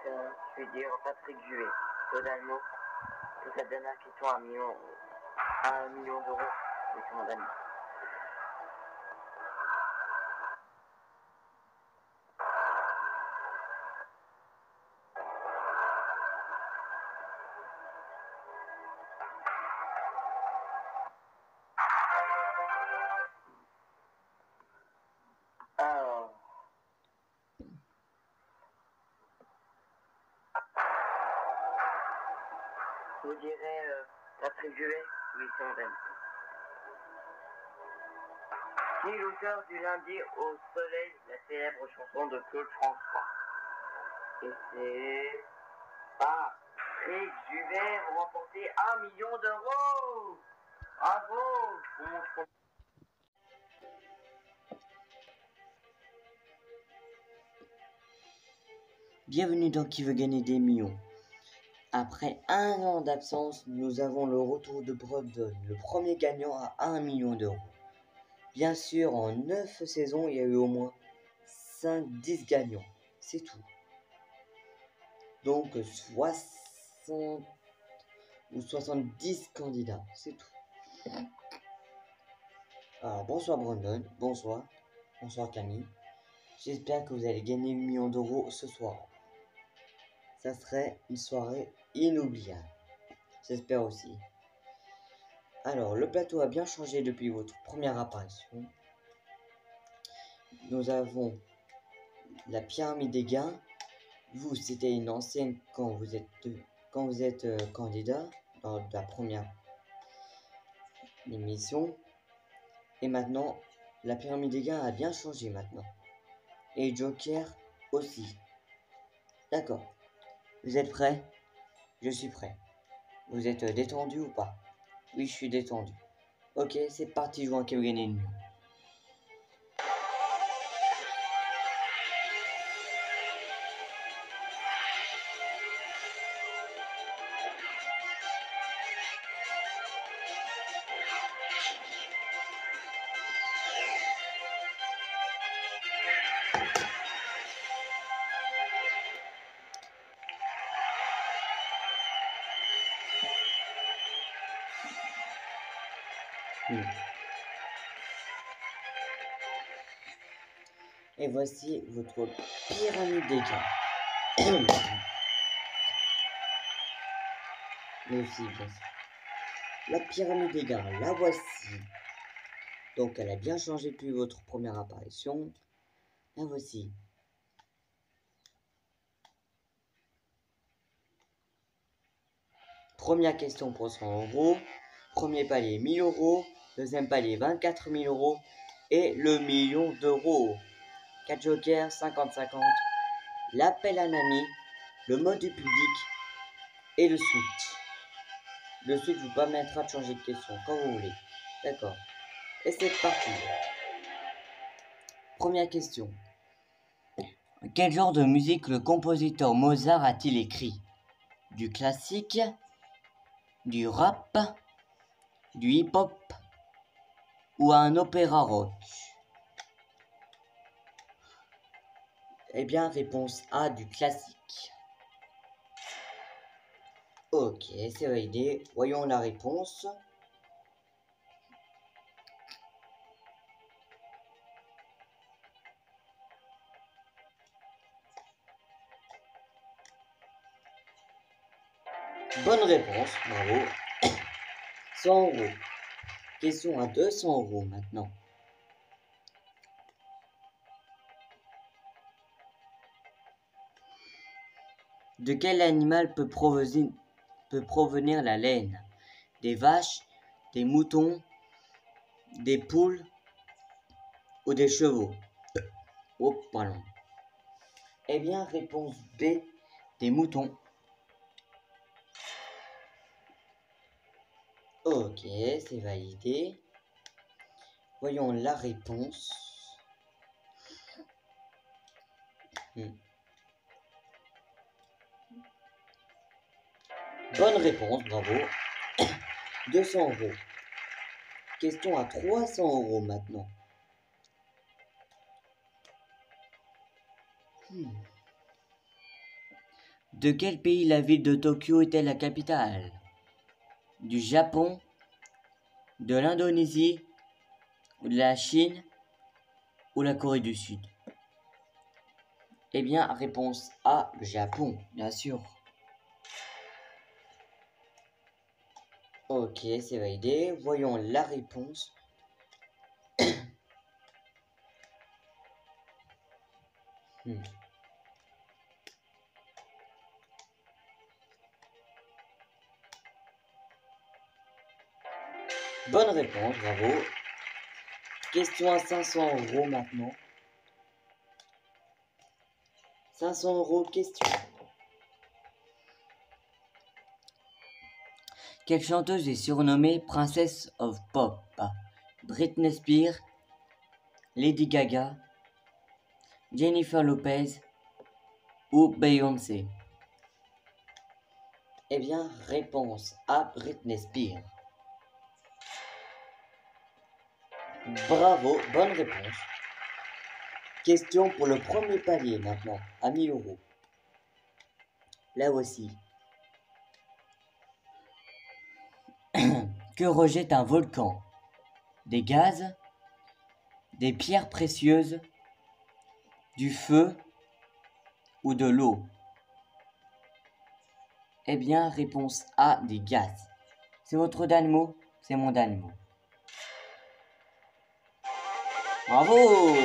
je vais dire Patrick Juvet. Totalement. Pour cette dernière question, 1 million d'euros. Oui, c'est mon ami. Alors, je vous dirais Patrick Juvet. Oui, c'est mon ami. Qui est l'auteur du Lundi au soleil, la célèbre chanson de Claude François? Et c'est Patrick Juvet, vous remportez 1 million d'euros. Bravo. Bienvenue dans Qui veut gagner des millions. Après 1 an d'absence, nous avons le retour de Brandon, le premier gagnant à 1 million d'euros. Bien sûr, en 9 saisons, il y a eu au moins 5-10 gagnants. C'est tout. Donc 60 ou 70 candidats. C'est tout. Alors bonsoir Brandon, bonsoir Camille. J'espère que vous allez gagner 1 million d'euros ce soir. Ça serait une soirée inoubliable. J'espère aussi. Alors, le plateau a bien changé depuis votre première apparition. Nous avons la pyramide des gains. Vous, c'était une ancienne quand vous êtes candidat dans la première émission. Et maintenant, la pyramide des gains a bien changé maintenant. Et Joker aussi. D'accord. Vous êtes prêts? Je suis prêt. Vous êtes détendu ou pas? Oui, je suis détendu. Ok, c'est parti, jouer un qui veut gagner 1 million. Et voici votre pyramide des gains. Voici. La pyramide des gains, la voici. Donc elle a bien changé depuis votre première apparition. La voici. Première question pour 100 euros. Premier palier 1000 euros. Deuxième palier 24 000 euros. Et le million d'euros. 4 jokers, 50-50. L'appel à un ami. Le mode du public. Et le switch. Le switch vous permettra de changer de question quand vous voulez. D'accord. Et c'est parti. Première question. Quel genre de musique le compositeur Mozart a-t-il écrit? Du classique, du rap, du hip-hop ou un opéra rock? Eh bien, réponse A, du classique. Ok, c'est validé. Voyons la réponse. Bonne réponse, bravo. 100 euros. Question à 200 euros maintenant. De quel animal peut provenir la laine? Des vaches, des moutons, des poules ou des chevaux? Oh, pardon. Eh bien, réponse B, des moutons. Ok, c'est validé. Voyons la réponse. Bonne réponse, bravo. 200 euros. Question à 300 euros maintenant. De quel pays la ville de Tokyo est-elle la capitale? Du Japon, de l'Indonésie, ou de la Chine, ou la Corée du Sud? Eh bien, réponse A, le Japon, bien sûr. Ok, c'est validé. Voyons la réponse. Bonne réponse, bravo. Question à 500 € maintenant. 500 € question. Quelle chanteuse est surnommée Princess of Pop? Britney Spears, Lady Gaga, Jennifer Lopez ou Beyoncé? Eh bien, réponse A, Britney Spears. Bravo, bonne réponse. Question pour le premier palier maintenant, à 1000 €. Là aussi. Que rejette un volcan? Des gaz, des pierres précieuses, du feu ou de l'eau? Eh bien, réponse A, des gaz. C'est votre dernier mot, c'est mon dernier mot. Bravo!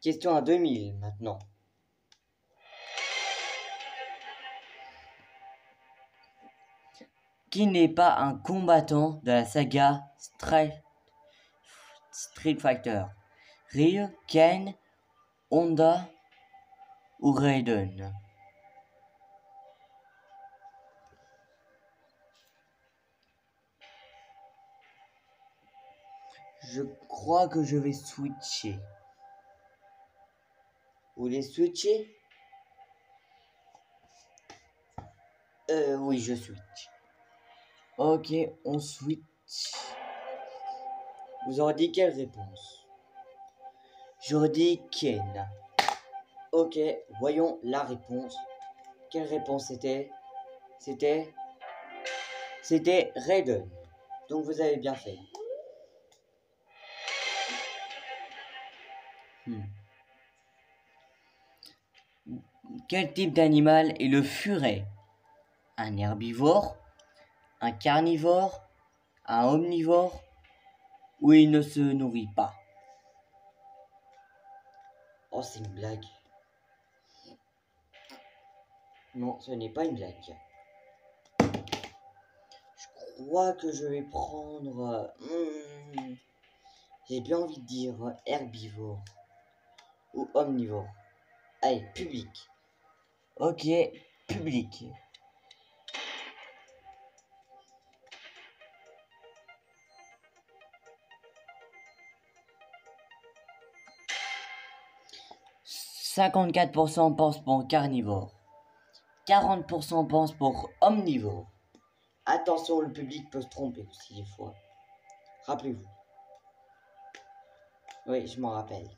Question à 2000 maintenant. Qui n'est pas un combattant de la saga Street Fighter? Ryu, Ken, Honda ou Raiden? Je crois que je vais switcher. Vous voulez switcher? Oui, je switch. Ok, on switch. Vous aurez dit quelle réponse? J'aurais dit Ken. Ok, voyons la réponse. Quelle réponse c'était? C'était Raiden. Donc vous avez bien fait. Quel type d'animal est le furet? Un herbivore, un carnivore, un omnivore ou il ne se nourrit pas? Oh, c'est une blague. Non, ce n'est pas une blague. Je crois que je vais prendre... j'ai bien envie de dire herbivore ou omnivore. Allez, public. Ok, public. « 54% pensent pour carnivore. 40% pensent pour omnivore. » Attention, le public peut se tromper aussi des fois. Rappelez-vous. Oui, je m'en rappelle.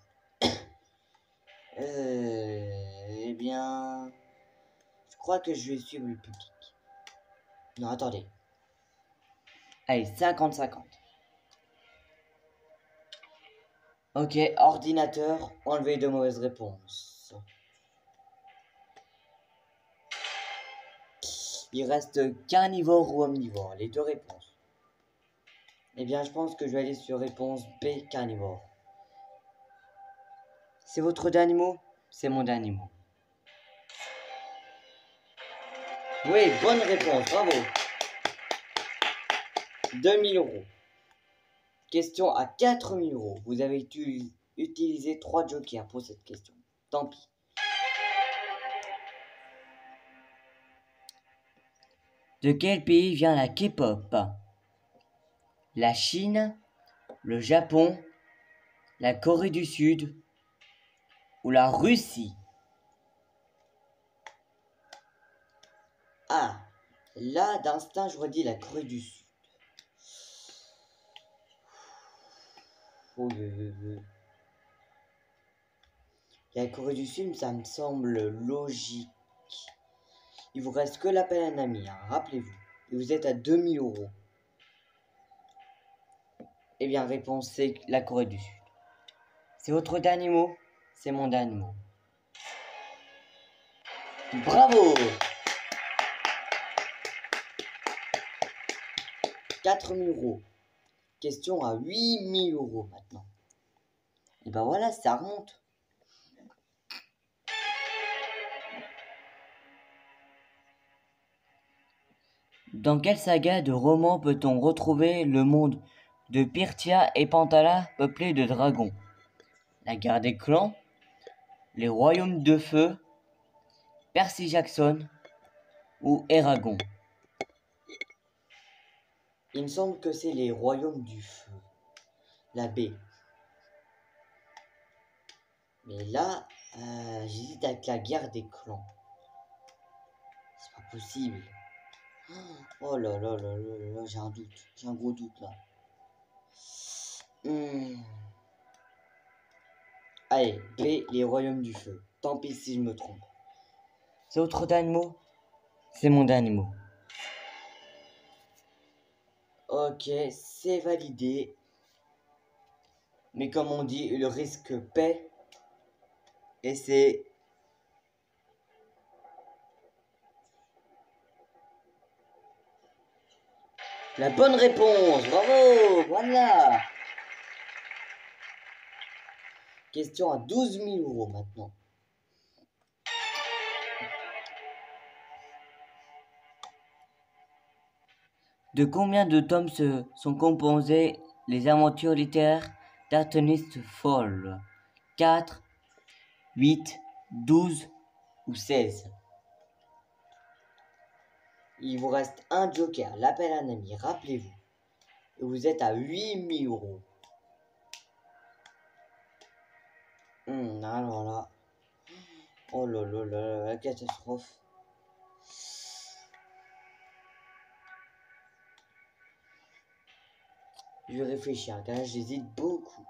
Eh bien... Je crois que je vais suivre le public. Non, attendez. Allez, 50-50. Ok, ordinateur, enlevez de mauvaises réponses. Il reste carnivore ou omnivore, les deux réponses. Eh bien, je pense que je vais aller sur réponse B, carnivore. C'est votre dernier mot? C'est mon dernier mot. Oui, bonne réponse, bravo. 2000 €. Question à 4000 €. Vous avez utilisé 3 jokers pour cette question. Tant pis. De quel pays vient la K-pop? La Chine, le Japon, la Corée du Sud ou la Russie? Ah, là, d'instinct, j'aurais dit la Corée du Sud. Oh, La Corée du Sud, ça me semble logique. Il vous reste que l'appel à un ami, hein, rappelez-vous. Et vous êtes à 2000 euros. Eh bien, réponse c'est la Corée du Sud. C'est votre dernier mot? C'est mon dernier mot. Bravo! 4000 euros. Question à 8000 euros maintenant. Et ben voilà, ça remonte. Dans quelle saga de romans peut-on retrouver le monde de Pyrthia et Pantala peuplé de dragons? La guerre des clans, les royaumes de feu, Percy Jackson ou Eragon? Il me semble que c'est les royaumes du feu. La B. Mais là, j'hésite avec la guerre des clans. C'est pas possible. Oh là là là là là, j'ai un doute. J'ai un gros doute là. Allez, B, les royaumes du feu. Tant pis si je me trompe. C'est votre dernier mot? C'est mon dernier mot. Ok, c'est validé. Mais comme on dit, le risque paie. Et c'est... la bonne réponse. Bravo, voilà. Question à 12 000 euros maintenant. De combien de tomes sont composées les aventures littéraires d'Artemis Fowl? 4, 8, 12 ou 16? Il vous reste un joker, l'appel à un ami, rappelez-vous. Et vous êtes à 8000 euros. Alors là. Oh là là là, la catastrophe. Je vais réfléchir, car j'hésite beaucoup.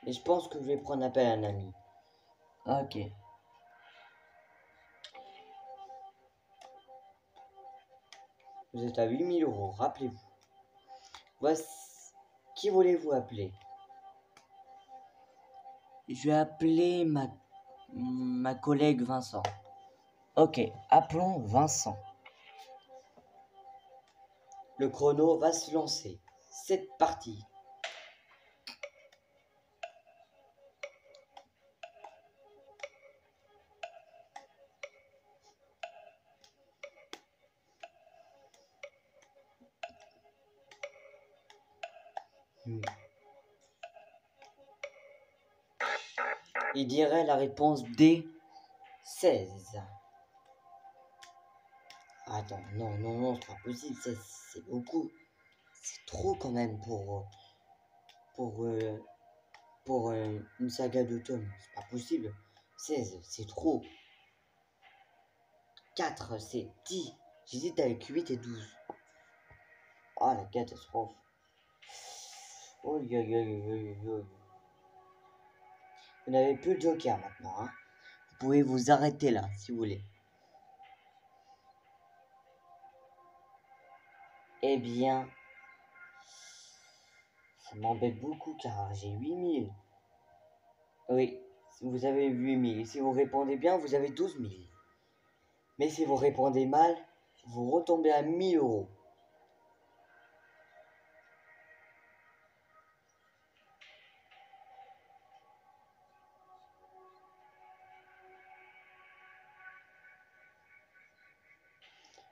Mais je pense que je vais prendre appel à un ami. Ok. Vous êtes à 8000 euros, rappelez-vous. Voici. Qui voulez-vous appeler? Je vais appeler ma collègue Vincent. Ok, appelons Vincent. Le chrono va se lancer. C'est parti. Il dirait la réponse D, 16. Attends, non, non, non, c'est pas possible, c'est beaucoup. C'est trop quand même pour une saga de tomes. C'est pas possible. 16, c'est trop. 4, c'est 10. J'hésite avec 8 et 12. Oh, la catastrophe. Oh, vous n'avez plus de joker maintenant. Hein. Vous pouvez vous arrêter là, si vous voulez. Eh bien, ça m'embête beaucoup car j'ai 8000. Oui, vous avez 8000. Si vous répondez bien, vous avez 12 000. Mais si vous répondez mal, vous retombez à 1000 euros.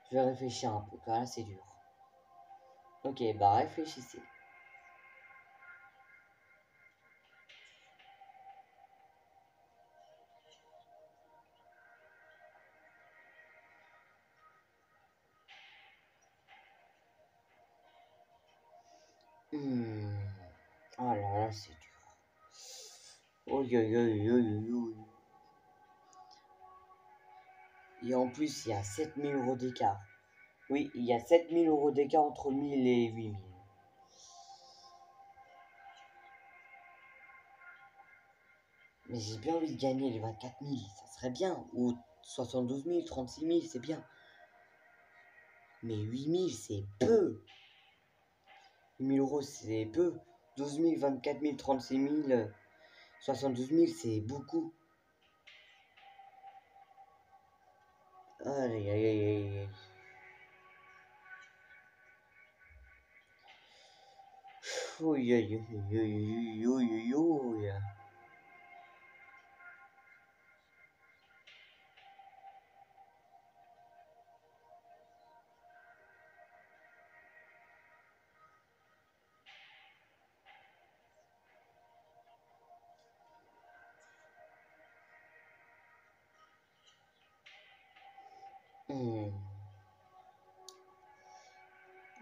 Je vais réfléchir un peu, car là c'est dur. Ok, bah réfléchissez. Oh là là, c'est dur. Oh, et en plus, il y a 7000 euros d'écart. Oui, il y a 7000 euros d'écart entre 1000 et 8000. Mais j'ai bien envie de gagner les 24 000, ça serait bien. Ou 72 000, 36 000, c'est bien. Mais 8 000, c'est peu. 8 000 euros, c'est peu. 12 000, 24 000, 36 000, 72 000, c'est beaucoup. Aïe, aïe, aïe, aïe. Aïe, aïe, aïe, aïe, aïe, aïe, aïe.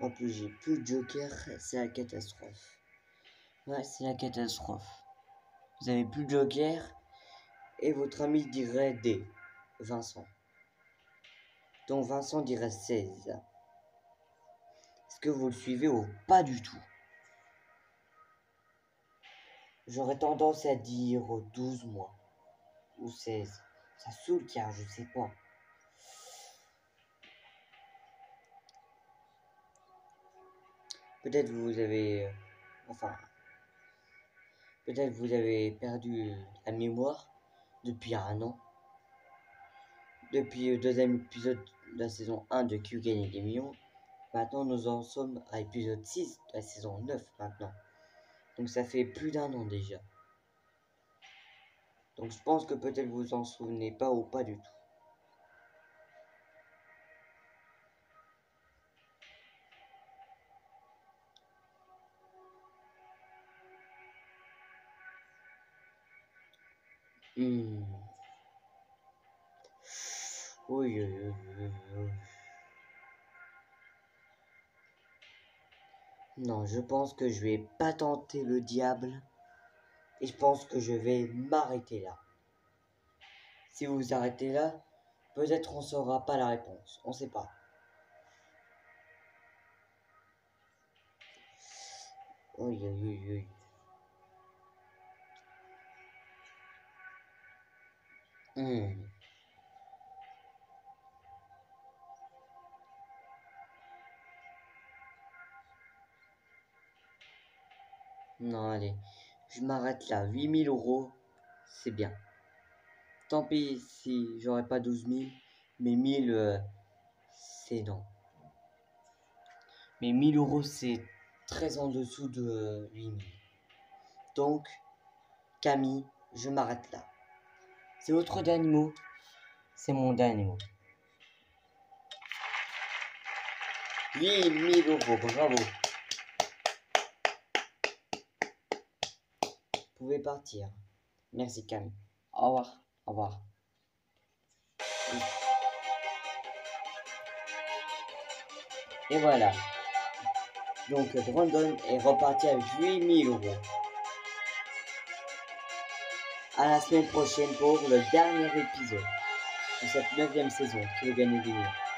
En plus, j'ai plus de joker, c'est la catastrophe. Ouais, c'est la catastrophe. Vous avez plus de joker et votre ami dirait D, Vincent. Donc Vincent dirait 16. Est-ce que vous le suivez ou pas du tout? J'aurais tendance à dire 12 mois ou 16. Ça saoule car je sais pas. Peut-être vous avez... enfin... Peut-être vous avez perdu la mémoire depuis un an. Depuis le deuxième épisode de la saison 1 de Qui gagne des millions. Maintenant nous en sommes à l'épisode 6 de la saison 9 maintenant. Donc ça fait plus d'un an déjà. Donc je pense que peut-être vous vous en souvenez pas ou pas du tout. Oui, oui, oui, oui. Non, je pense que je vais pas tenter le diable. Et je pense que je vais m'arrêter là. Si vous vous arrêtez là, peut-être on saura pas la réponse. On sait pas. Oui, oui, oui. Non, allez. Je m'arrête là. 8 000 euros, c'est bien. Tant pis si j'aurais pas 12 000. Mais 1000, c'est non. Mais 1000 euros, c'est très en dessous de 8 000. Donc, Camille, je m'arrête là. C'est votre dernier mot. C'est mon dernier mot. 8 000 euros, bravo. Vous pouvez partir. Merci Camille. Au revoir. Au revoir. Et voilà. Donc Brandon est reparti avec 8 000 euros. À la semaine prochaine pour le dernier épisode de cette 9e saison qui va gagner des millions.